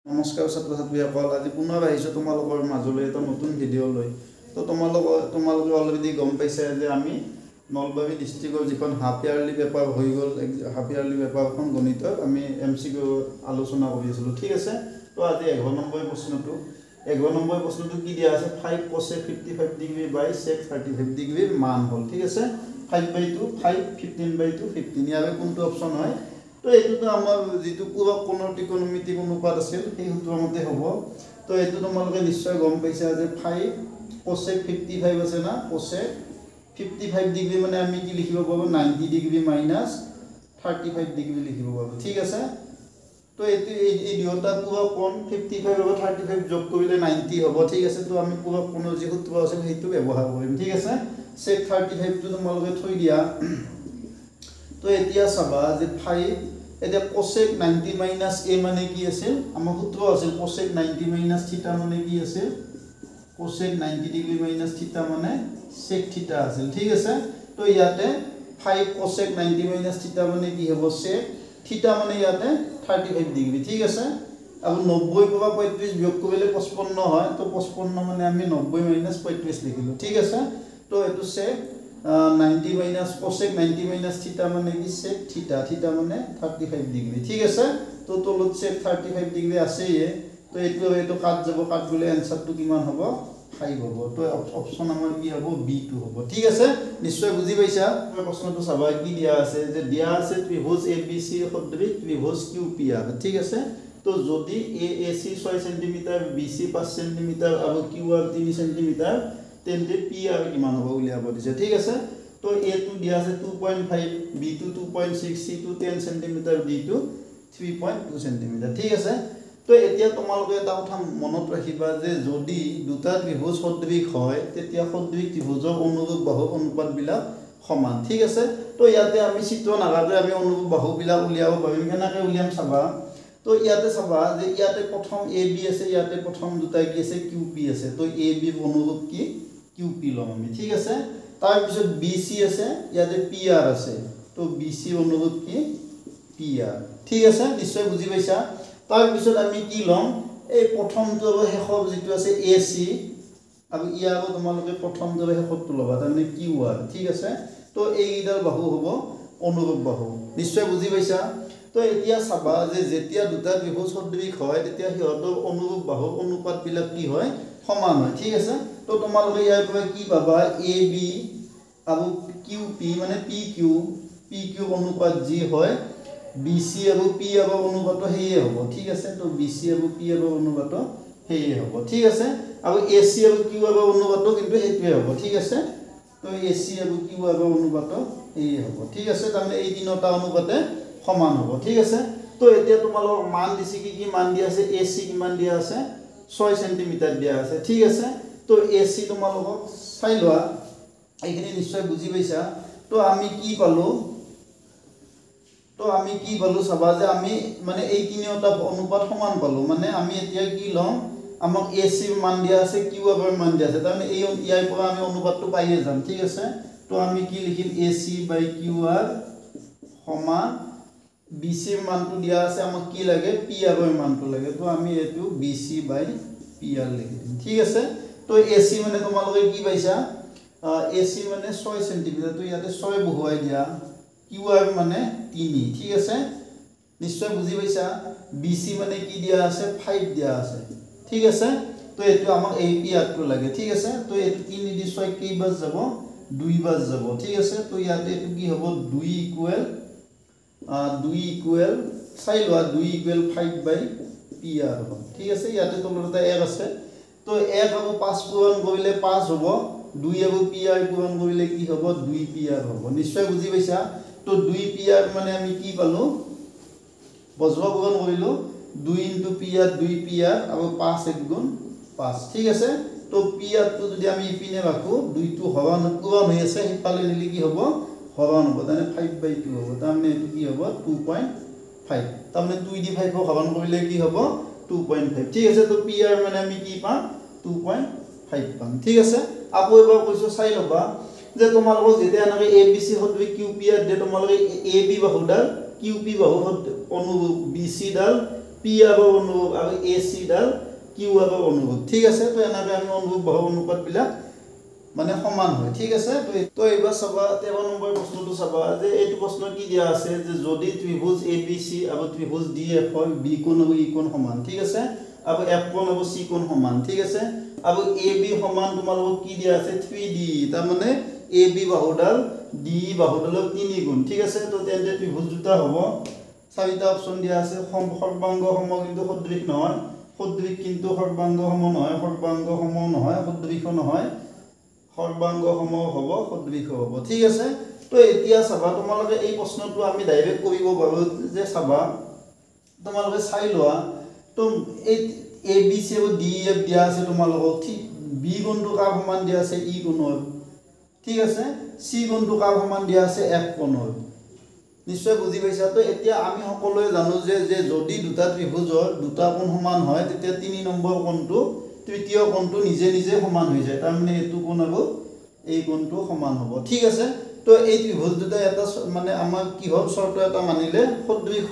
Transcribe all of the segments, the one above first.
নমস্কাৰ ছাত্ৰ ছাত্ৰীসকল, আজি পুনৰ আহিছোঁ তোমালোকৰ মাজলৈ এটা নতুন ভিডিঅ' লৈ। তো তোমালোকে অলৰেডি গম পাইছে যে আমি নলবাৰী ডিষ্ট্ৰিক্টৰ যিখন হাফ ইয়াৰলি পেপাৰ হৈ গ'ল, হাফ ইয়াৰলি পেপাৰখন গণিতৰ আমি MCQ আলোচনা কৰি আছিলোঁ। ঠিক আছে, তো আজি 11 নম্বৰ প্ৰশ্নটো কি দিয়া আছে? 5 cosec 55 ডিগ্ৰী বাই sec 35 ডিগ্ৰীৰ মান হ'ল। ঠিক আছে, 5/2 5 15/2 15, ইয়াৰে কোনটো অপশ্যন হয়? তো এইটোতো আমাৰ যিটো পূৰক কোণৰ ত্ৰিকোণমিতিক অনুপাত আছিল সেই সূত্ৰৰ মতে হ'ব। তো এইটো তোমালোকে নিশ্চয় গম পাইছা যে 5 cosec 55 আছে না, cosec 55 ডিগ্ৰী মানে আমি কি লিখিব পাৰোঁ? 90 ডিগ্ৰী মাইনাছ 35 ডিগ্ৰী লিখিব পাৰোঁ। ঠিক আছে, তো এইটো এই দুয়োটা পূৰক কোণ 55 আৰু 35 যোগ কৰিলে 90 হ'ব। ঠিক আছে, তো আমি পূৰক কোণৰ যি সূত্ৰ আছিল সেইটো ব্যৱহাৰ কৰিম। ঠিক আছে, sec 35টো তোমালোকে থৈ দিয়া। তো এতিয়া চাবা যে 5 এতিয়া cosec 90 মাইনাছ a মানে কি আছিল? আমাৰ সূত্ৰ আছিল cosec 90 মাইনাছ থিটা মানে কি আছিল? cosec 90 ডিগ্ৰী মাইনাছ থিটা মানে sec থিটা আছিল। ঠিক আছে, তো ইয়াতে 5 cosec 90 মাইনাছ থিটা মানে কি হ'ব? sec থিটা মানে ইয়াতে 35 ডিগ্ৰী। ঠিক আছে, আৰু 90 পৰা 35 বিয়োগ কৰিলে 55 হয়। তো 55 মানে আমি 90 মাইনাছ 35 লিখিলোঁ। ঠিক আছে, তো এইটো sec 90 মাইনাছ cosec 90 মাইনাছ থিটা মানে কি? sec থিটা, থিটা মানে 35 ডিগ্ৰী। ঠিক আছে, তো তলত sec 35 ডিগ্ৰী আছেই। তো এইটো কাট যাব, কাট গ'লে এনসাৰটো কিমান হ'ব? 5 হ'ব। তো অপশ্যন আমাৰ কি হ'ব? B2 হ'ব। ঠিক আছে, নিশ্চয় বুজি পাইছা। প্ৰশ্নটো চাবা কি দিয়া আছে, যে দিয়া আছে ত্ৰিভুজ ABC সদৃশ ত্ৰিভুজ QPR। ঠিক আছে, তো যদি AAC 6 সেন্টিমিটাৰ, BC 5 সেন্টিমিটাৰ আৰু QR 3 সেন্টিমিটাৰ, তেন্তে PR কিমান হ'ব উলিয়াব দিছে। ঠিক আছে, তো A2 দিয়া আছে 2.5, B2 2.6, C2 10 centimetre, D2 3.2 centimetre. ঠিক আছে, তো এতিয়া তোমালোকে এটা কথা মনত ৰাখিবা যে যদি দুটা ত্ৰিভুজ সদৃশ হয় তেতিয়া সদৃশ ত্ৰিভুজৰ অনুৰূপ বাহুৰ অনুপাতবিলাক সমান। ঠিক আছে, তো ইয়াতে আমি চিত্ৰ নাগাতে আমি অনুৰূপ বাহুবিলাক উলিয়াব পাৰিম। কেনেকৈ উলিয়াম চাবা। তো ইয়াতে চাবা যে ইয়াতে প্ৰথম AB আছে, ইয়াতে প্ৰথম দুটা কি আছে? QP আছে। তো AB অনুৰূপ কি? QP ল'ম আমি। ঠিক আছে, তাৰপিছত BC আছে, ইয়াতে PR আছে। তো BC অনুৰূপ কি? PR। ঠিক আছে, নিশ্চয় বুজি পাইছা। তাৰপিছত আমি কি ল'ম? এই প্ৰথমটো আৰু শেষৰ যিটো আছে AC, আৰু ইয়াৰো তোমালোকে প্ৰথমটো আৰু শেষৰটো ল'বা, তাৰমানে QR। ঠিক আছে, তো এইকেইডাল বাহু হ'ব অনুৰূপ বাহু। নিশ্চয় বুজি পাইছা। তো এতিয়া চাবা যে যেতিয়া দুটা ত্ৰিভুজ সদৃশ হয় তেতিয়া সিহঁতৰ অনুৰূপ বাহুৰ অনুপাতবিলাক কি হয়? সমান হয়। ঠিক আছে, তো তোমালোকে ইয়াৰ পৰা কি পাবা? AB আৰু QP মানে PQ অনুপাত যি হয়, BC আৰু PR অনুপাত সেয়ে হ'ব। ঠিক আছে, তো BC আৰু PR অনুপাত সেয়ে হ'ব। ঠিক আছে, আৰু AC আৰু QR অনুপাত কিন্তু সেইটোৱে হ'ব। ঠিক আছে, তো AC আৰু QR অনুপাত সেয়ে হ'ব। ঠিক আছে, তাৰমানে এই তিনিটা অনুপাতে সমান হ'ব। ঠিক আছে, তো এতিয়া তোমালোকৰ মান দিছে, কি মান দিয়া আছে? AC কিমান দিয়া আছে? 6 সেন্টিমিটাৰ দিয়া আছে। ঠিক আছে, তো AC তোমালোকক চাই লোৱা, এইখিনি নিশ্চয় বুজি পাইছা। তো আমি কি পালোঁ? চাবা যে আমি মানে এই তিনিওটা অনুপাত সমান পালোঁ। মানে আমি এতিয়া কি ল'ম? আমাক AC মান দিয়া আছে, QR মান দিয়া আছে, তাৰমানে ইয়াৰ পৰা আমি অনুপাতটো পাইয়ে যাম। ঠিক আছে, তো আমি কি লিখিম? AC বাই QR সমান BC মানটো দিয়া আছে, আমাক কি লাগে? PR মানটো লাগে। তো আমি এইটো BC বাই PR লিখি দিম। ঠিক আছে, তো AC মানে তোমালোকে কি পাইছা? AC মানে 6 সেন্টিমিটাৰ, তো ইয়াতে 6 বহুৱাই দিয়া। QR মানে 3। ঠিক আছে, নিশ্চয় বুজি পাইছা। BC মানে কি দিয়া আছে? 5 দিয়া আছে। ঠিক আছে, তো এইটো আমাক এই PRটো লাগে। ঠিক আছে, তো এইটো 3 দি 6 কেইবাৰ যাব? 2 বাৰ যাব। ঠিক আছে, তো ইয়াতে এইটো কি হ'ব? 2 ইকুৱেল চাই লোৱা, 2 ইকুৱেল 5 বাই PR হ'ব। ঠিক আছে, ইয়াতে তলত এটা 1 আছে। তো 1 আৰু 5 পূৰণ কৰিলে 5 হ'ব, 2 আৰু PR পূৰণ কৰিলে কি হ'ব? 2 PR হ'ব। নিশ্চয় বুজি পাইছা। তো 2 PR মানে আমি কি পালোঁ? বজ্ৰ পূৰণ কৰিলোঁ, 2 × PR 2 PR আৰু 5 × 1 = 5। ঠিক আছে, তো PRটো যদি আমি ইপিনে ৰাখোঁ, 2টো হৰণ পূৰণ হৈ আছে, সিফালে নিলে কি হ'ব? হৰণ হ'ব, তাৰমানে 5/2 হ'ব। তাৰমানে এইটো কি হ'ব? 2.5। তাৰমানে 2 দি 5 হৰণ কৰিলে কি হ'ব? 2.5। ঠিক আছে, তো PR মানে আমি কি পাম? 2.5 পাম। ঠিক আছে, আকৌ এবাৰ কৈছোঁ চাই ল'বা যে তোমালোকক যেতিয়া এনেকৈ ABC সদৃশ QPR দিয়ে, তোমালোকে AB বাহুডাল QP বাহু অনুৰূপ, BC ডাল পি আগৰ অনুভৱ আৰু এ চি ডাল কিউ আগৰ অনুভৱ ঠিক আছে তো এনেকৈ আমি অনুভৱ বহৰ অনুপাতবিলাক মানে সমান হয় ঠিক আছে তো এইবাৰ চাবা 13 নম্বৰ প্ৰশ্নটো চাবা যে এইটো প্ৰশ্ন কি দিয়া আছে যে যদি ত্ৰিভুজ ABC আৰু ত্ৰিভুজ DF হয় B কোণ আৰু E কোণ সমান ঠিক আছে আৰু F কোণ আৰু C কোণ সমান ঠিক আছে আৰু AB সমান তোমালোকক কি দিয়া আছে 3D তাৰ মানে AB বাহুডাল DE বাহুডালৰ 3 গুণ ঠিক আছে তো তেন্তে ত্ৰিভুজ দুটা হ'ব চাৰিটা অপচন দিয়া আছে সৰ্বাংগ সম কিন্তু সদৃশ নহয় সদৃশ কিন্তু সৰ্বাংগ সম নহয় সৰ্বাংগ সম নহয় সদৃশ নহয় সৰ্বাংগ সম হ'ব সদৃশ হ'ব ঠিক আছে তো এতিয়া চাবা তোমালোকে এই প্ৰশ্নটো আমি ডাইৰেক্ট কৰিব পাৰো যে চাবা তোমালোকে চাই লোৱা তো এই ABC আৰু DF দিয়া আছে তোমালোকক ঠিক B কোণটো কাৰ সমান দিয়া আছে E কোণৰ ঠিক আছে C কোণটো কাৰ সমান দিয়া আছে F কোণৰ নিশ্চয় বুজি পাইছা তো এতিয়া আমি সকলোৱে জানো যে যদি দুটা ত্ৰিভুজৰ দুটা কোণ সমান হয় তেতিয়া 3 নম্বৰ কোণটো তৃতীয় কোণটো নিজে নিজে সমান হৈ যায় তাৰ মানে এটো কোণ আৰু এই কোণটো সমান হ'ব ঠিক আছে তো এই ত্ৰিভুজ দুটা এটা মানে আমাৰ কি হ'ল শৰ্ত এটা মানিলে সদৃশ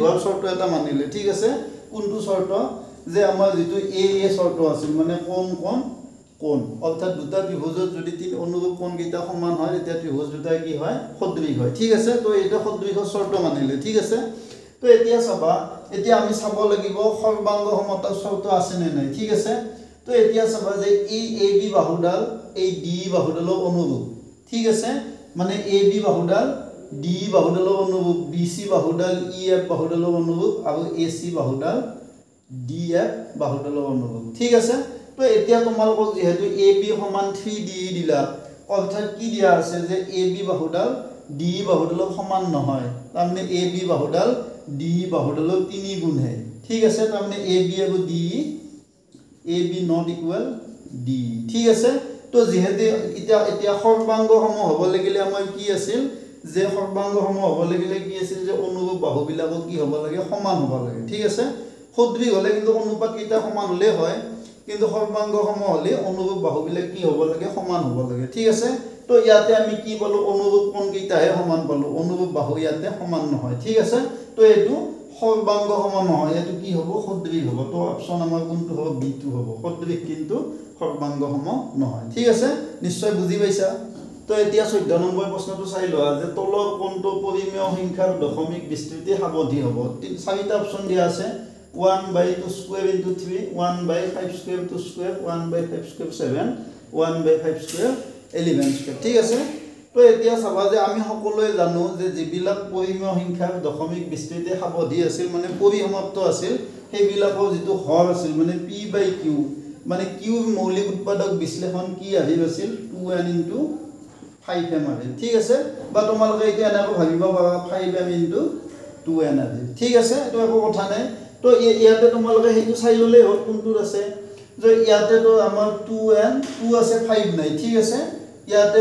হোৱাৰ শৰ্ত এটা মানিলে ঠিক আছে কোনটো শৰ্ত যে আমাৰ যেটো এ শৰ্ত আছিল মানে কোণ অৰ্থাৎ দুটা ত্ৰিভুজত যদি তিন অনুৰূপ কোণ কেইটা সমান হয় তেতিয়া ত্ৰিভুজ দুটা কি হয় সদৃশ হয় ঠিক আছে তো এটা সদৃশৰ শৰ্ত মানিলে ঠিক আছে তো এতিয়া চাবা এতিয়া আমি চাব লাগিব সৰ্বাংগ সমতাৰ শৰ্ত আছে নে নাই ঠিক আছে তো এতিয়া চাবা যে এই AB বাহুডাল এই DE বাহুডালৰ অনুৰূপ ঠিক আছে মানে AB বাহুডাল DE বাহুডালৰ অনুৰূপ BC বাহুডাল EF বাহুডালৰ অনুৰূপ আৰু AC বাহুডাল DF বাহুডালৰ অনুৰূপ ঠিক আছে তো এতিয়া তোমালোকক যেহেতু AB সমান 3D দিলা অৰ্থাৎ কি দিয়া আছে যে AB বাহুডাল DE বাহুডালৰ সমান নহয় তাৰ মানে AB বাহুডাল DE বাহুডালৰ 3 গুণ হে ঠিক আছে তাৰ মানে AB আৰু DE AB not equal DE ঠিক আছে তো যেহেতু এতিয়া সৰ্বাংগ সম হ'ব লাগিলে আমাৰ কি আছিল যে সৰ্বাংগ সম হ'ব লাগিলে কি আছিল যে অনুৰূপ বাহুবিলাকক কি হ'ব লাগে সমান হ'ব লাগে ঠিক আছে সদৃশ হ'লে কিন্তু অনুপাত কেইটা সমান হ'লে হয় কিন্তু সৰ্বাংগ সম হ'লে অনুৰূপ বাহুবিলাক কি হ'ব লাগে সমান হ'ব লাগে ঠিক আছে তো ইয়াতে আমি কি পালো অনুৰূপ কোণ কেইটাহে সমান পালো অনুৰূপ বাহু ইয়াতে সমান নহয় ঠিক আছে তো এটো সৰ্বাংগ সম নহয় এটো কি হ'ব সদৃশ হ'ব তো অপচন আমাৰ কোনটো হ'ব B টো হ'ব সদৃশ কিন্তু সৰ্বাংগ সম নহয় ঠিক আছে নিশ্চয় বুজি পাইছা তো এতিয়া 14 নম্বৰ প্ৰশ্নটো চাই লোৱা যে তলৰ কোণটো পৰিমেয় সংখ্যাৰ দশমিক বিস্তৃতি সাৱধি হ'ব চাৰিটা অপচন দিয়া আছে 1/2 square into 3 1/5 square 2 square 1/5 square 7 1/5 square 11 square ঠিক আছে তো এতিয়া চাবা যে আমি সকলোৱে জানো যে যিবিলাক পৰিমেয় সংখ্যাৰ দশমিক বিস্তৃতি সাৱধি আছিল মানে পৰিসমাপ্ত আছিল সেইবিলাকৰ যেটো হৰ আছিল মানে p/q মানে q মৌলিক উৎপাদক বিশ্লেষণ কি আহিব আছিল 2n * 5m আহিল ঠিক আছে বা তোমালোকে এতিয়া এনেকৈ ভাবিব পাৰা 5m * 2n আহিল ঠিক আছে এটো একো কথা নাই তো ইয়াতে তোমালোকে হেতু চাই ললে হল কোনটোৰ আছে যে ইয়াতে তো আমাৰ 2n 2 আছে 5 নাই ঠিক আছে ইয়াতে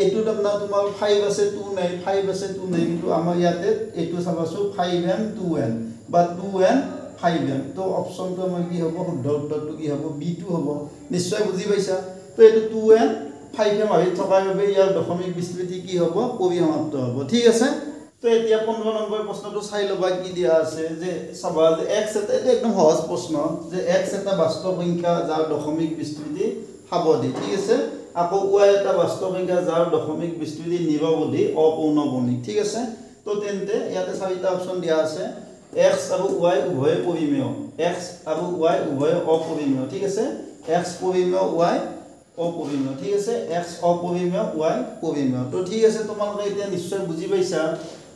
এটো তোমাৰ 5 আছে 2 নাই 5 আছে 2 নাই কিন্তু আমাৰ ইয়াতে এটো চাবাছো 5m 2n বা 2n 5m তো অপচনটো আমাৰ কি হ'ব শুদ্ধ উত্তৰটো কি হ'ব B2 হ'ব নিশ্চয় বুজি পাইছা তো এটো 2n 5m আহি থকাৰ বাবে ইয়াৰ দশমিক বিস্তৃতি কি হ'ব পৰিসমাপ্ত হ'ব ঠিক আছে তো এতিয়া 15 নম্বৰ প্ৰশ্নটো চাই লবা কি দিয়া আছে যে চাবা যে x এটা একদম সহজ প্ৰশ্ন যে x এটা বাস্তৱ সংখ্যা যাৰ দশমিক বিস্তৃতি সাৱধি ঠিক আছে আকৌ y এটা বাস্তৱ সংখ্যা যাৰ দশমিক বিস্তৃতি নিৰৱধি অপূৰ্ণবৰ্ণিক ঠিক আছে তো তেন্তে ইয়াতে চাৰিটা অপচন দিয়া আছে x আৰু y উভয় পৰিমেয় x আৰু y উভয় অপৰিমেয় ঠিক আছে x পৰিমেয় y অপৰিমেয় ঠিক আছে x অপৰিমেয় y পৰিমেয় তো ঠিক আছে তোমালোকে এতিয়া নিশ্চয় বুজি পাইছা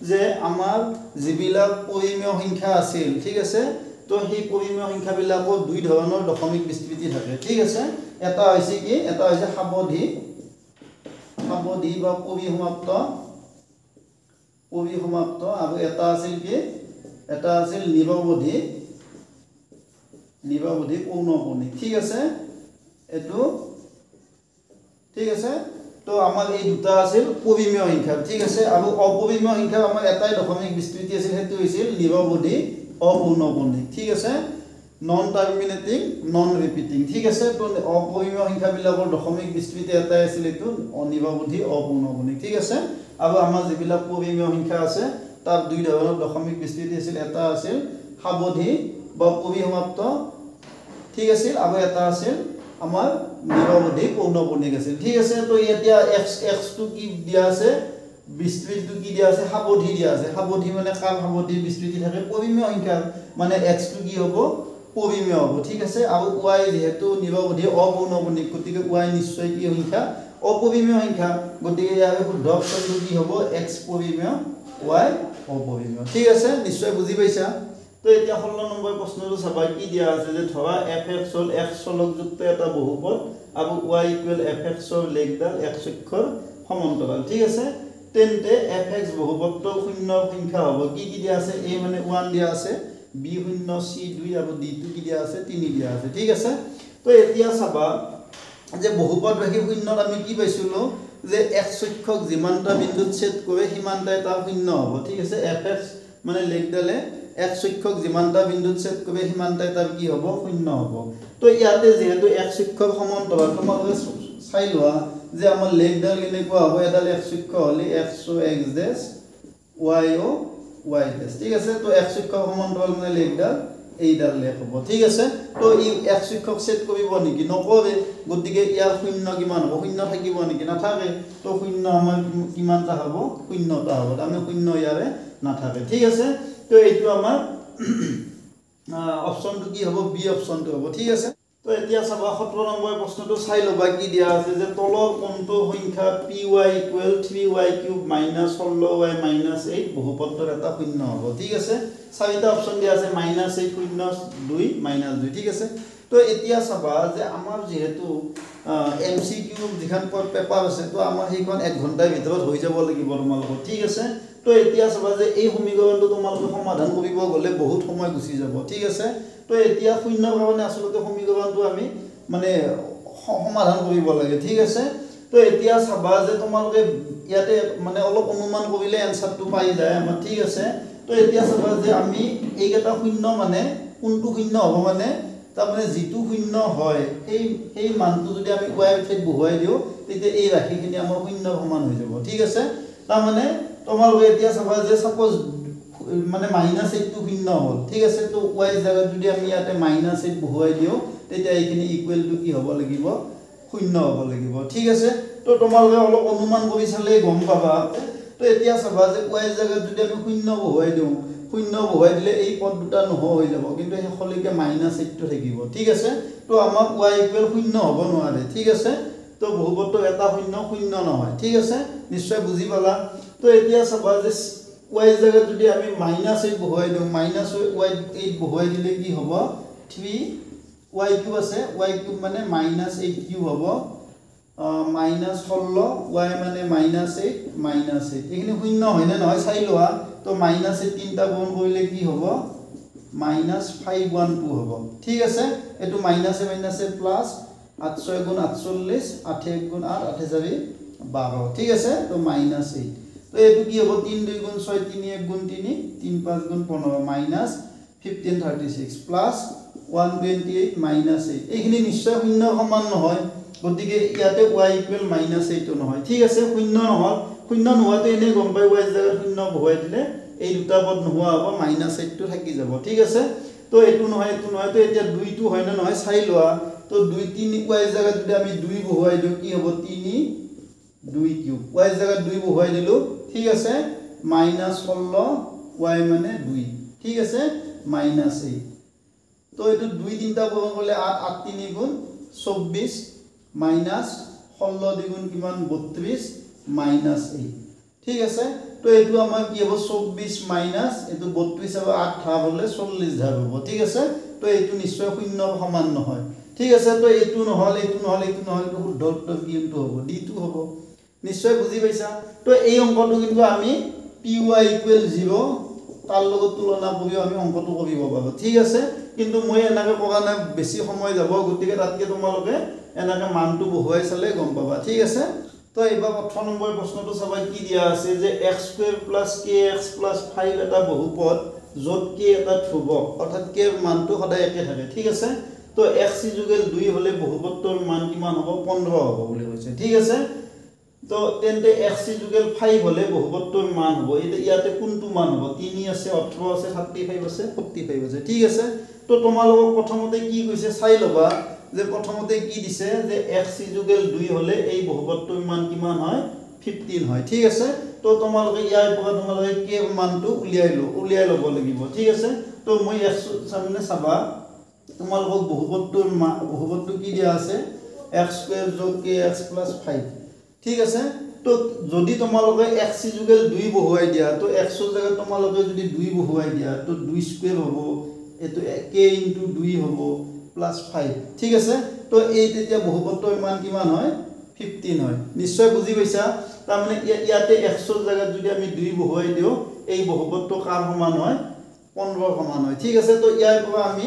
যে আমাৰ যিবিলাক পৰিমেয় সংখ্যা আছিল ঠিক আছে তো সেই পৰিমেয় সংখ্যাবিলাকৰ দুই ধৰণৰ দশমিক বিস্তৃতি থাকে ঠিক আছে এটা হৈছে কি এটা হৈছে সাৱধি বা পৰিসমাপ্ত আৰু এটা আছিল কি এটা আছিল নিৰৱধি পূৰ্ণবৰ্ণিক ঠিক আছে এটো ঠিক আছে তো আমাৰ এই দুটা আছিল পৰিমেয় সংখ্যা ঠিক আছে আৰু অপৰিমেয় সংখ্যা আমাৰ এটাই দশমিক বিস্তৃতি আছিল হেতু হৈছিল নিৰৱধি অপূৰ্ণবৰ্ণিক ঠিক আছে নন টাৰ্মিনেটিং নন ৰিপিটিং ঠিক আছে তো অপৰিমেয় সংখ্যাবিলাকৰ দশমিক বিস্তৃতি এটাই আছিল এটো অনিৰৱধি অপূৰ্ণবৰ্ণিক ঠিক আছে আৰু আমাৰ যিবিলাক পৰিমেয় সংখ্যা আছে তাৰ দুই ধৰণৰ দশমিক বিস্তৃতি আছিল এটা আছিল সাৱধি বা পৰিসমাপ্ত ঠিক আছিল আৰু এটা আছিল আমাৰ নিৰৱধি পৌনঃপুনিক আছিল ঠিক আছে তো এতিয়া x টো কি দিয়া আছে বিস্তৃতিটো কি দিয়া আছে সাৱধি দিয়া আছে সাৱধি মানে কাৰ সাৱধি বিস্তৃতি থাকে পৰিমেয় সংখ্যা মানে x টো কি হ'ব পৰিমেয় হ'ব ঠিক আছে আৰু y যেহেতু নিৰৱধি অপৌনঃপুনিক গতিকে y নিশ্চয় কি সংখ্যা অপৰিমেয় সংখ্যা গতিকে ইয়াৰ শুদ্ধ অক্ষৰটো কি হ'ব x পৰিমেয় y অপৰিমেয় ঠিক আছে নিশ্চয় বুজি পাইছা তো এতিয়া 16 নম্বৰ প্ৰশ্নটো চাবা কি দিয়া আছে যে ধৰা fx হল x চলকযুক্ত এটা বহুপদ আৰু y fx ৰ লেখডাল x অক্ষৰ সমান্তৰাল ঠিক আছে তেন্তে fx বহুপদটো শূন্য সংখ্যা হ'ব কি কি দিয়া আছে a মানে 1 দিয়া আছে b 0 c 2 আৰু d কি দিয়া আছে 3 দিয়া আছে ঠিক আছে তো এতিয়া চাবা যে বহুপদ ৰাশি শূন্যত আমি কি পাইছিলো যে x অক্ষক যিমানটা বিন্দুত ছেদ কৰে সিমানটাই তাৰ শূন্য হ'ব ঠিক আছে fx মানে লেখডালে x অক্ষক যিমানটা বিন্দুত ছেদ কৰে সিমানটাই তাৰ কি হ'ব শূন্য হ'ব তো ইয়াতে যেহেতু x অক্ষৰ সমান্তৰাল তোমালোকে চাই লোৱা যে আমাৰ লেখডাল কেনেকুৱা হ'ব এডাল x অক্ষ হ'লে x ও x ডেশ y ও y ডেশ ঠিক আছে তো x অক্ষৰ সমান্তৰাল মানে লেখডাল এইডাল লেখ হ'ব ঠিক আছে তো ই x অক্ষক ছেদ কৰিব নেকি নকৰে গতিকে ইয়াৰ শূন্য কিমান হ'ব শূন্য থাকিব নেকি নাথাকে তো শূন্য আমাৰ কিমানটা হ'ব শূন্যটা হ'ব তাৰমানে শূন্য ইয়াৰে নাথাকে ঠিক আছে তো এইটো আমাৰ অপচনটো কি হ'ব বি অপচনটো হ'ব ঠিক আছে তো এতিয়া চাবা 17 নম্বৰ প্ৰশ্নটো চাই লবা কি দিয়া আছে যে তলৰ কোনটো সংখ্যা py = 3y³ - 16y - 8 বহুপদৰ এটা শূন্য হ'ব ঠিক আছে চাৰিটা অপচন দিয়া আছে -8 0 2 -2 ঠিক আছে তো এতিয়া চাবা যে আমাৰ যেহেতু MCQ যিখন পেপাৰ আছে তো আমাৰ সেইখন 1 ঘণ্টাৰ ভিতৰত হৈ যাব লাগিব তোমালোকৰ ঠিক আছে তো এতিয়া চাবা যে এই সমীকৰণটো তোমালোকে সমাধান কৰিব গলে বহুত সময় গুচি যাব ঠিক আছে তো এতিয়া শূন্যৰ কাৰণে আসলতে সমীকৰণটো আমি মানে সমাধান কৰিব লাগে ঠিক আছে তো এতিয়া চাবা যে তোমালোকে ইয়াতে মানে অলপ অনুমান কৰিলে এনসাৰটো পাই যায় আমাৰ ঠিক আছে তো এতিয়া চাবা যে আমি এইকেইটা শূন্য মানে কোনটো শূন্য হ'ব মানে তাৰ মানে যেটো শূন্য হয় এই মানটো যদি আমি y ৰ ঠাইত বহুৱাই দিও তেতিয়া এই ৰাশিখিনি আমাৰ শূন্য সমান হৈ যাব ঠিক আছে তাৰ মানে তোমালোকে এতিয়া চাবা যে সাপোজ মানে -8 টো শূন্য হ'ল ঠিক আছে তো y জায়গাত যদি আমি ইয়াতে -8 বহুৱাই দিও তেতিয়া এইখিনি ইকুৱেল টু কি হ'ব লাগিব শূন্য হ'ব লাগিব ঠিক আছে তো তোমালোকে অলপ অনুমান কৰি চালে গম পাবা তো এতিয়া চাবা যে y জায়গাত যদি আমি শূন্য বহুৱাই দিও শূন্য বহুৱাই দিলে এই পদ দুটা নহ হৈ যাব কিন্তু হেখলৈকে -8 টো থাকিব ঠিক আছে তো আমাৰ y ইকুৱেল শূন্য হ'ব নোৱাৰে ঠিক আছে তো বহুপদটো এটা শূন্য শূন্য নহয় ঠিক আছে নিশ্চয় বুজি পালা তো এতিয়া চাবা যে y জায়গাত যদি আমি -8 বহুৱাই দিও -y8 বহুৱাই দিলে কি হ'ব 3y³ আছে y³ মানে -8³ হ'ব -16 y মানে -8 এইখিনি শূন্য হয় না নহয় চাই লোৱা তো -8 তিনটা গুণ কৰিলে কি হ'ব -512 হ'ব ঠিক আছে এটো -এ প্লাস 8 6 গুণ 48 8 1 গুণ 8 8 4 12 ঠিক আছে তো -8 তো এটো কি হ'ব 3 2 গুণ 6 3 1 গুণ 3 3 5 গুণ 15 -1536 প্লাস 128 -8 এইখিনি নিশ্চয় শূন্য সমান নহয় গতিকে ইয়াতে y ইকুৱেল -8 নহয় ঠিক আছে শূন্য নহয় শূন্য নোহাতে এনে গম পাই y জায়গাত শূন্য বহুৱাই দিলে এই দুটা পদ নোহোৱা হ'ব -8 টো থাকি যাব ঠিক আছে তো এটো নহয় তো এতিয়া 2 টো হয় না নহয় চাই লোৱা তো 2 3 y জায়গাত যদি আমি 2 বহুৱাই দিও কি হ'ব 3 2³ y জায়গাত 2 বহুৱাই দিলো ঠিক আছে -16 y মানে 2 ঠিক আছে -8 তো এটো 2 তিনটা পূৰণ কৰিলে 8 8 3 গুণ 24 -16 দ্বিগুণ কিমান 32 -8 ঠিক আছে তো এটো আমাৰ কি হ'ব 24 মাইনাস এটো 32 আৰু 8 ভাগ হলে 40 ভাগ হ'ব ঠিক আছে তো এটো নিশ্চয় শূন্য সমান নহয় ঠিক আছে তো এটো নহল তো শুদ্ধ উত্তৰ কিটো হ'ব d2 হ'ব নিশ্চয় বুজি পাইছা তো এই অংকটো কিন্তু আমি py = 0 তাৰ লগত তুলনা কৰি আমি অংকটো কৰিব পাৰো ঠিক আছে কিন্তু মই এনাকে কৰা না বেছি সময় যাব গতিকে তাতকে তোমালোকে এনাকে মানটো বহুৱাই চালে গম পাবা ঠিক আছে তো এবাৰ 18 নম্বৰ প্ৰশ্নটো চাবা কি দিয়া আছে যে x² + kx + 5 এটা বহুপদ যত k এটা ধ্ৰুৱক অৰ্থাৎ k ৰ মানটো সদায় একে থাকে ঠিক আছে তো x = 2 হলে বহুপদটোৰ মান কিমান হ'ব 15 হ'ব বুলি কৈছে ঠিক আছে তো তেন্তে x ইকুৱেল 5 হলে বহুপদটোৰ মান হ'ব ইয়াতে কোনটো মান হ'ব 3 আছে 18 আছে 35 আছে 45 আছে ঠিক আছে তো তোমালোকক প্ৰথমতে কি কৈছে চাই লবা যে প্ৰথমতে কি দিছে যে x ইকুৱেল 2 হলে এই বহুপদটোৰ মান কিমান হয় 15 হয় ঠিক আছে তো তোমালোকে ইয়াৰ পৰা তোমালোকে k মানটো উলিয়াই লব লাগিব ঠিক আছে তো মই x সামনে চাবা তোমালোকক বহুপদটো কি দিয়া আছে x স্কয়ার যোগ kx 5 ঠিক আছে তো যদি তোমালোকে x ইকুৱেল 2 বহুৱাই দিয়া তো x ৰ জায়গাত তোমালোকে যদি 2 বহুৱাই দিয়া তো 2 স্কয়ার হ'ব এটো k * 2 হ'ব +5 ঠিক আছে তো এই তেতিয়া বহুপদটোৰ মান কিমান হয় 15 হয় নিশ্চয় বুজি পাইছা তাৰ মানে ইয়াতে x ৰ জায়গাত যদি আমি 2 বহুৱাই দিও এই বহুপদটো কাৰ সমান হয় 15 সমান হয় ঠিক আছে তো ইয়াৰ পৰা আমি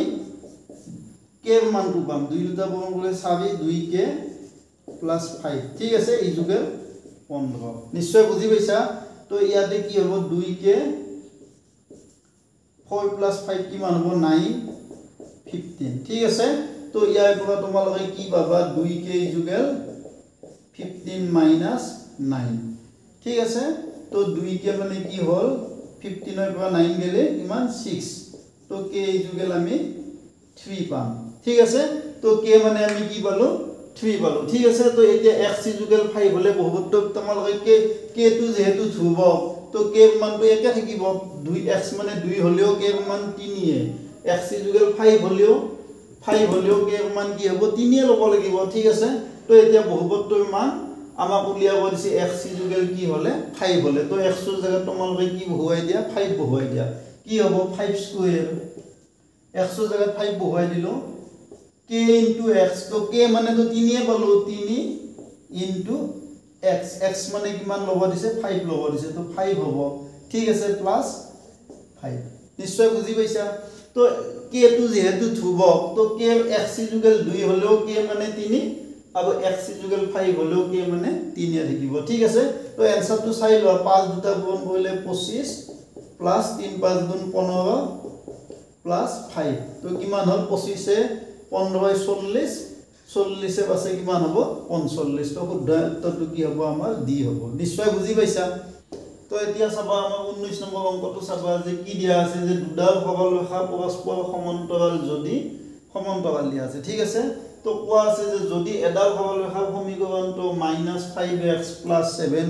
k ৰ মানটো পাম 2 দুটা পূৰণ কৰিলে 2k +5 ঠিক আছে ইকুৱেল 15 নিশ্চয় বুজি পাইছা তো ইয়াতে কি হ'ব 2k 4 + 5 কিমান হ'ব 9 15 ঠিক আছে তো ইয়াৰ পৰা তোমালোকে কি পাবা 2k ইকুৱেল 15 - 9 ঠিক আছে তো 2k মানে কি হল 15 ৰ পৰা 9 গেলে কিমান 6 তো k ইকুৱেল আমি 3 পাম ঠিক আছে তো k মানে আমি কি পালো 3 পালো ঠিক আছে তো এতিয়া x ইকুৱেল 5 হলে বহুপদটো তোমালোকে k টো যেহেতু ধ্ৰুব তো k মানটো একে থাকিব 2x মানে 2 হলেও k মান 3 এ x ইকুৱেল 5 হলেও k মান কি হ'ব 3 এ ল'ব লাগিব ঠিক আছে তো এতিয়া বহুপদটোৰ মান আমাক উলিয়াব দিছে x ইকুৱেল কি হলে 5 হলে তো x ৰ জায়গাত তোমালোকে কি বহুৱাই দিয়া 5 বহুৱাই দিয়া কি হ'ব 5 স্কয়াৰ x ৰ জায়গাত 5 বহুৱাই দিলো k * x তো k মানে তো 3 এ পালো 3 * x x মানে কিমান ল'ব দিছে 5 ল'ব দিছে তো 5 হ'ব ঠিক আছে প্লাস 5 নিশ্চয় বুজি পাইছা তো k টো যেহেতু ধ্ৰুবক তো k x ইকুৱেল 2 হলেও k মানে 3 আৰু x ইকুৱেল 5 হলেও k মানে 3 এ থাকিব ঠিক আছে তো এনসারটো চাই লোৱা 5 দুটা পূৰণ কৰিলে 25 প্লাস 3 5 গুণ 15 প্লাস 5 তো কিমান হল 25 এ 15 40 40 এ পাছে কিমান হ'ব 45 তো শুদ্ধ উত্তৰটো কি হ'ব আমাৰ ডি হ'ব নিশ্চয় বুজি পাইছা তো এতিয়া চাবা আমাৰ 19 নম্বৰ অংকটো চাবা যে কি দিয়া আছে যে দুডাল সৰলৰেখা পৰস্পৰ সমান্তৰাল যদি সমান্তৰাল দিয়া আছে ঠিক আছে তো কোৱা আছে যে যদি এডাল সৰলৰেখাৰ সমীকৰণটো -5x + 7y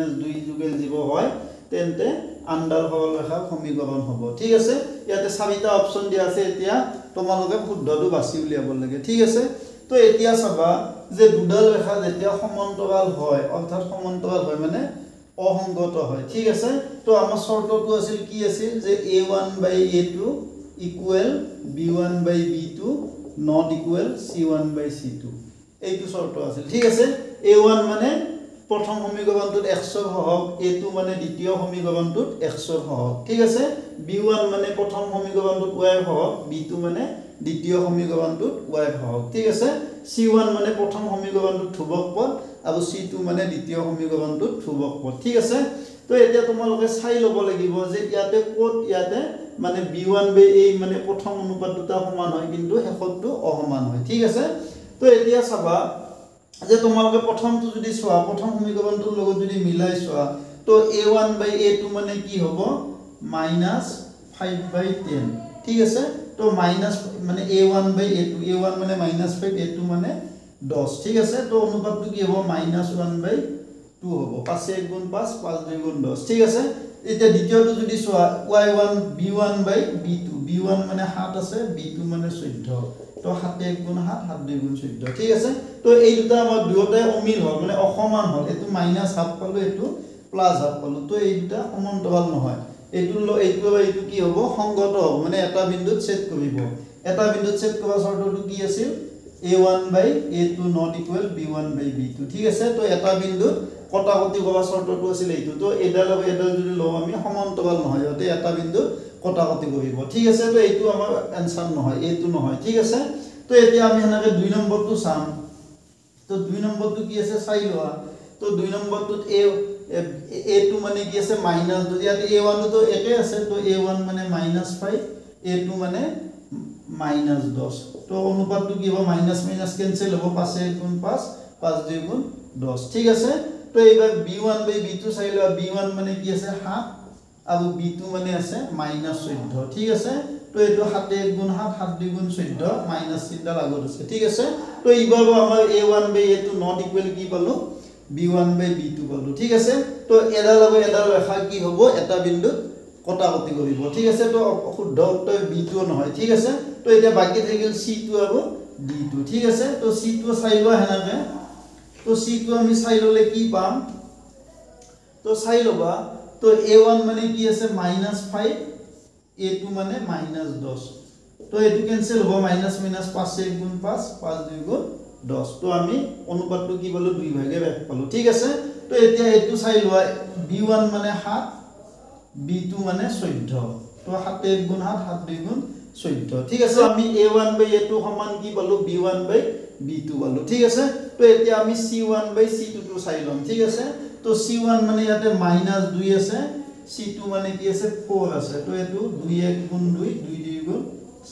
- 2 ইকুৱেল 0 হয় তেন্তে আনডাল সৰলৰেখাৰ সমীকৰণ হ'ব ঠিক আছে ইয়াতে চাৰিটা অপচন দিয়া আছে এতিয়া তোমালোকে শুদ্ধটো বাছি উলিয়াব লাগে ঠিক আছে তো এতিয়া চাবা যে দুডাল ৰেখা যেতিয়া সমান্তৰাল হয় অৰ্থাৎ সমান্তৰাল হয় মানে অসংগত হয় ঠিক আছে তো আমাৰ শৰ্তটো আছিল কি আছিল যে a1/a2 = b1/b2 not equal c1/c2 এইটো শর্ত আছে ঠিক আছে a1 মানে প্রথম সমীকরণটোত x ৰ সহগ a2 মানে দ্বিতীয় সমীকৰণটোত x ৰ সহগ ঠিক আছে b1 মানে প্ৰথম সমীকৰণটোত y ৰ সহগ b2 মানে দ্বিতীয় সমীকৰণটোত y ৰ সহগ ঠিক আছে c1 মানে প্ৰথম সমীকৰণটোত ধ্ৰুবক পদ আৰু c2 মানে দ্বিতীয় সমীকৰণটোত ধ্ৰুবক পদ ঠিক আছে তো এতিয়া তোমালোকে চাই লব লাগিব যে ইয়াতে কোড ইয়াতে মানে b1/a মানে প্ৰথম অনুপাত দুটা সমান হয় কিন্তু শেষৰটো অসমান হয় ঠিক আছে তো এতিয়া চাবা যে তোমালোকে প্ৰথমটো যদি চোৱা প্ৰথম সমীকৰণটোৰ লগত যদি মিলাই চোৱা তো a1/a2 মানে কি হ'ব -5/10 ঠিক আছে তো মাইনাস মানে a1/a2 a1 মানে -5 a2 মানে 10 ঠিক আছে তো অনুপাতটো কি হ'ব -1/2 হ'ব 5 1 গুণ 5 5 2 গুণ 10 ঠিক আছে এতিয়া দ্বিতীয়টো যদি চোৱা y1 b1/b2 b1 মানে 7 আছে b2 মানে 14 তো 7 1 গুণ 7 7 2 গুণ 14 ঠিক আছে তো এই দুটা আমাৰ দুয়োটাই অমিল হ'ল মানে অসমান হ'ল এটো -1/2 পালো এটো +1/2 পালো তো এই দুটা সমান্তৰাল নহয় এইটো কি হ'ব সংগত হ'ব মানে এটা বিন্দুত ছেদ কৰিব এটা বিন্দুত ছেদ কৰা শৰ্তটো কি আছিল a1/a2 not equal b1/b2 ঠিক আছে তো এটা বিন্দুত কটাকটি কৰা শৰ্তটো আছিল এইটো তো এডাল আৰু এডাল যদি লও আমি সমান্তৰাল নহয় হতে এটা বিন্দুত কটাকটি কৰিব ঠিক আছে তো এইটো আমাৰ আনসাৰ নহয় এইটো নহয় ঠিক আছে তো এতিয়া আমি হেনাকে 2 নম্বৰটো চাম তো 2 নম্বৰটো কি আছে চাই লোৱা তো 2 নম্বৰটোত a2 মানে কি আছে মাইনাস যদি ইয়াতে a1 তো একে আছে তো a1 মানে -5 a2 মানে -10 তো অনুপাতটো কি হ'ব মাইনাস মাইনাস ক্যান্সেল হ'ব 5 1 গুণ 5 5 2 গুণ 10 ঠিক আছে তো এইবাৰ b1 বাই b2 চাই লোৱা b1 মানে কি আছে 7 আৰু b2 মানে আছে -14 ঠিক আছে তো এইটো 7 1 গুণ 7 7 2 গুণ 14 মাইনাস চিন্তা আগত আছে ঠিক আছে তো এইবাৰ আমাৰ a1 by a2 not equal কি পালো b1 বাই b2 পালো ঠিক আছে তো এডাল আৰু এডাল ৰেখা কি হ'ব এটা বিন্দুত কটাকটি কৰিব ঠিক আছে তো শুদ্ধ উত্তৰ b2 নহয় ঠিক আছে তো এতিয়া বাকি থাকিল c2 আৰু d2 ঠিক আছে তো c2 চাই লোৱা হেনাকে তো c2 আমি চাই ললে কি পাম তো চাই লবা তো a1 মানে কি আছে -5 a2 মানে -10 তো এটো ক্যান্সেল হ'ব মাইনাস মাইনাস 5 1 গুণ 5 5 2 গুণ 10 তো আমি অনুপাতটো কি বলো দুই ভাগে ভাগ পালো ঠিক আছে তো এতিয়া এটো চাই লোৱা b1 মানে 7 b2 মানে 14 তো 7 1 গুণ 7 7 2 গুণ 14 ঠিক আছে আমি a1 বাই a2 সমান কি পালো b1 বাই b2 পালো ঠিক আছে তো এতিয়া আমি c1 বাই c2 টো চাই লম ঠিক আছে তো c1 মানে ইয়াতে -2 আছে c2 মানে কি আছে 4 আছে তো এটো 2 1 গুণ 2 2 2 গুণ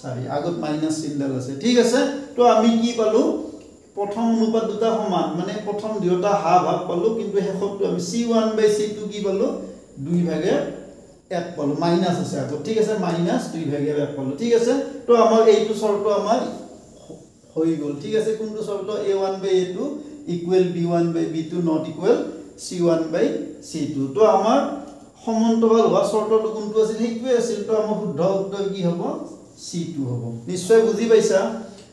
4 আগত মাইনাস চিহ্ন আছে ঠিক আছে তো আমি কি পালো প্রথম অনুপাত দুটা সমান মানে প্রথম দুটা হাফ হাফ পালো কিন্তু শেষটো আমি c1 বাই c2 কি পালো 2 ভাগে 1 পালো মাইনাস আছে আগত ঠিক আছে -2 ভাগে 1 পালো ঠিক আছে তো আমাৰ এইটো শৰ্ত আমাৰ হৈ গল ঠিক আছে কোনটো শৰ্ত a1 by a2 equal b1 by b2 not equal c1 by c2 তো আমাৰ সমান্তৰাল হোৱা শৰ্তটো কোনটো আছিল সেইটোৱে আছিল তো আমাৰ শুদ্ধ উত্তৰ কি হ'ব c2 হ'ব নিশ্চয় বুজি পাইছা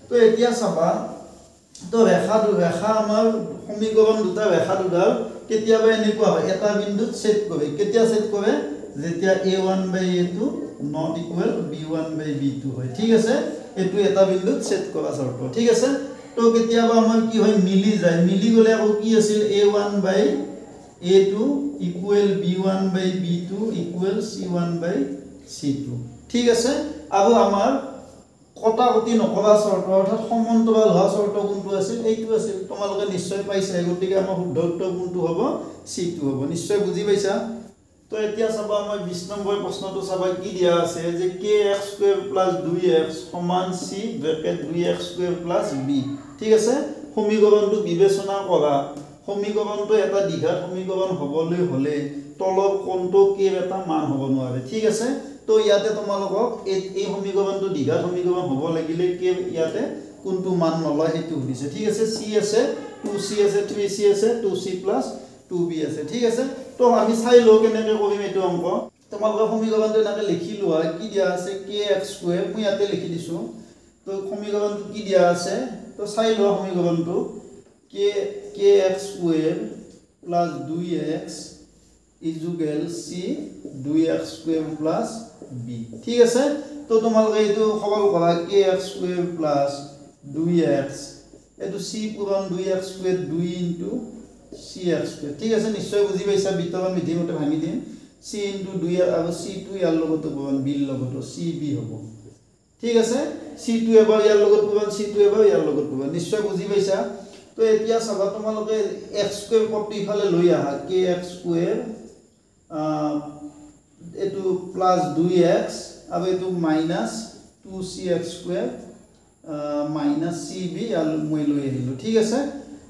তো এতিয়া চাবা তো ৰেখা আমাৰ সমীকৰণ দুটা ৰেখা দুডাল কেতিয়াবা এনেকুৱা হয় এটা বিন্দুত ছেদ কৰে কেতিয়া ছেদ কৰে যেতিয়া a1 by a2 not equal b1 by b2 হয় ঠিক আছে এটো এটা বিন্দুত ছেদ কৰা শৰ্ত ঠিক আছে তো কেতিয়াবা আমাৰ কি হয় মিলি যায় মিলি গলে আকৌ কি আছিল a1 by a2 equal b1 by b2 equal c1 by c2 ঠিক আছে আৰু আমাৰ কটাকটি নকৰা শৰ্ত অৰ্থাৎ সমান্তৰাল হোৱা শৰ্ত কোনটো আছিল এইটো আছিল তোমালোকে নিশ্চয় পাইছা গতিকে আমাৰ শুদ্ধ উত্তৰ কোনটো হ'ব c2 হ'ব নিশ্চয় বুজি পাইছা তো এতিয়া চাবা আমাৰ 20 নম্বৰ প্ৰশ্নটো চাবা কি দিয়া আছে যে kx² + 2x = c bracket 2x² + b ঠিক আছে সমীকৰণটো বিবেচনা কৰা সমীকৰণটো এটা দ্বিঘাত সমীকৰণ হ'বলৈ হলে তলৰ কোণটো k এটা মান হ'ব নোৱাৰে ঠিক আছে তো ইয়াতে তোমালোকক এই সমীকৰণটো দ্বিঘাত সমীকৰণ হ'ব লাগিলে k ইয়াতে কোনটো মান নলয় হেতু দিছে ঠিক আছে c আছে 2c আছে 3c আছে 2c + 2b আছে ঠিক আছে তো আমি চাই লও কেনেকৈ কৰিম এইটো অংক তোমালোকৰ সমীকৰণটো এনেকৈ লিখি লোৱা কি দিয়া আছে kx² মই ইয়াতে লিখি দিছো তো সমীকৰণটো কি দিয়া আছে তো চাই লোৱা সমীকৰণটো kx² + 2x equal c 2x² + b ঠিক আছে তো তোমালোকে এইটো সৰল কৰা kx² + 2x এটো c পূৰণ 2x² 2 cx² ঠিক আছে নিশ্চয় বুজি পাইছা বিতৰণ বিধি মতে ভাঙি দিম c * 2 আৰু c2 ইয়াৰ লগত পূৰণ b ৰ লগত cb হ'ব ঠিক আছে c2 এবাৰ ইয়াৰ লগত পূৰণ c2 এবাৰ ইয়াৰ লগত পূৰণ নিশ্চয় বুজি পাইছা তো এতিয়া চাবা তোমালোকে x² পদটো ইফালে লৈ আহা kx² এটো + 2x আৰু এটো -2cx² -cb আৰু মই লৈ আহিলো ঠিক আছে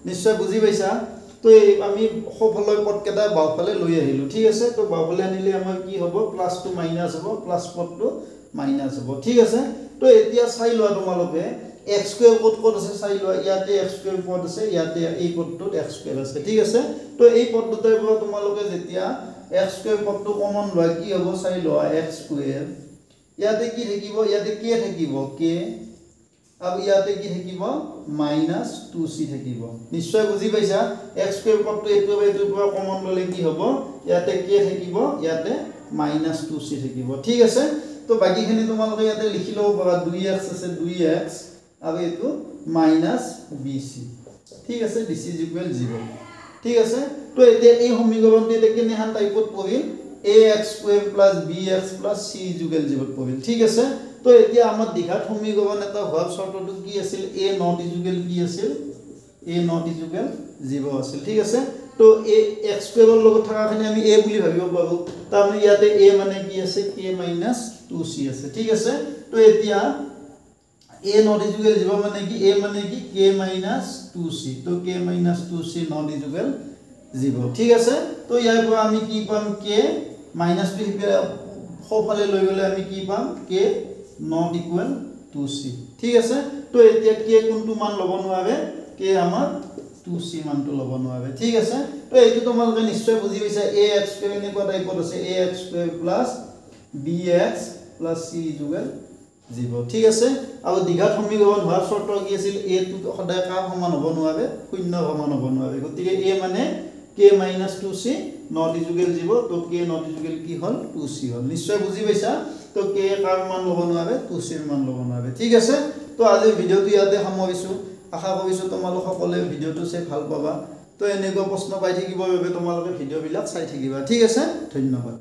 নিশ্চয় বুজি পাইছা তো আমি সফলৰ পদকেটা বাওফালে লৈ আহিলো ঠিক আছে তো বাওফালে আনিলে আমাৰ কি হ'ব প্লাস টু মাইনাস হ'ব প্লাস পদটো মাইনাস হ'ব ঠিক আছে তো এতিয়া চাই লোৱা তোমালোকে x² ক'ত আছে চাই লোৱা ইয়াতে x² পদ আছে ইয়াতে এই পদটোত x² আছে ঠিক আছে তো এই পদ দুটাৰ পৰা তোমালোকে যেতিয়া x² পদটো কমন লোৱা কি হ'ব চাই লোৱা x² ইয়াতে কি থাকিব ইয়াতে k থাকিব k আৰু ইয়াতে কি থাকিব -2c থাকিব নিশ্চয় বুজি পাইছা x² পদটো এইটোৰ পৰা কমন ললে কি হ'ব ইয়াতে k থাকিব ইয়াতে -2c থাকিব ঠিক আছে তো বাকিখিনি তোমালোকে ইয়াতে লিখি লও পাৰা 2x আছে 2x আৰু এটো -bc ঠিক আছে this is equal 0 ঠিক আছে তো এতিয়া এই সমীকৰণটো এটা কেনেহান টাইপত পৰিল ax² + bx + c = 0 পৰিল ঠিক আছে তো এতিয়া আমাৰ দ্বিঘাত সমীকৰণ এটা হোৱাৰ শৰ্তটো কি আছিল a not equal কি আছিল a not equal 0 আছিল ঠিক আছে তো a x² ৰ লগত থাকাখিনি আমি a বুলি ভাবিব পাৰো তাৰমানে ইয়াতে a মানে কি আছে k - 2c আছে ঠিক আছে তো এতিয়া a not equal 0 মানে কি a মানে কি k - 2c তো k - 2c not equal 0 ঠিক আছে তো ইয়াৰ পৰা আমি কি পাম k মাইনাস টু সোঁফালে লৈ গলে আমি কি পাম k not equal to c ঠিক আছে তো এতিয়া k কোনটো মান লব নোৱাৰে k আমাৰ 2c মানটো লব নোৱাৰে ঠিক আছে তো এইটো তোমালোকে নিশ্চয় বুজি পাইছা ax এনেকুৱা টাইপত আছে ax plus bx plus c equal 0 ঠিক আছে আৰু দ্বিঘাত সমীকৰণ হোৱাৰ শৰ্ত কি আছিল a টো সদায় কাৰ সমান হ'ব নোৱাৰে শূন্য সমান হ'ব নোৱাৰে গতিকে a মানে k - 2c not equal 0 তো k not equal কি হল 2c হল নিশ্চয় বুজি পাইছা তো k কাৰ মান ল'ব নোৱাৰে 2c ৰ মান ল'ব নোৱাৰে ঠিক আছে তো আজি ভিডিওটো ইয়াতে সামৰিছো আশা কৰিছো তোমালোক সকলে ভিডিওটো চাই ভাল পাবা তো এনেকুৱা প্ৰশ্ন পাই থাকিবৰ বাবে তোমালোকে ভিডিওবিলাক চাই থাকিবা ঠিক আছে ধন্যবাদ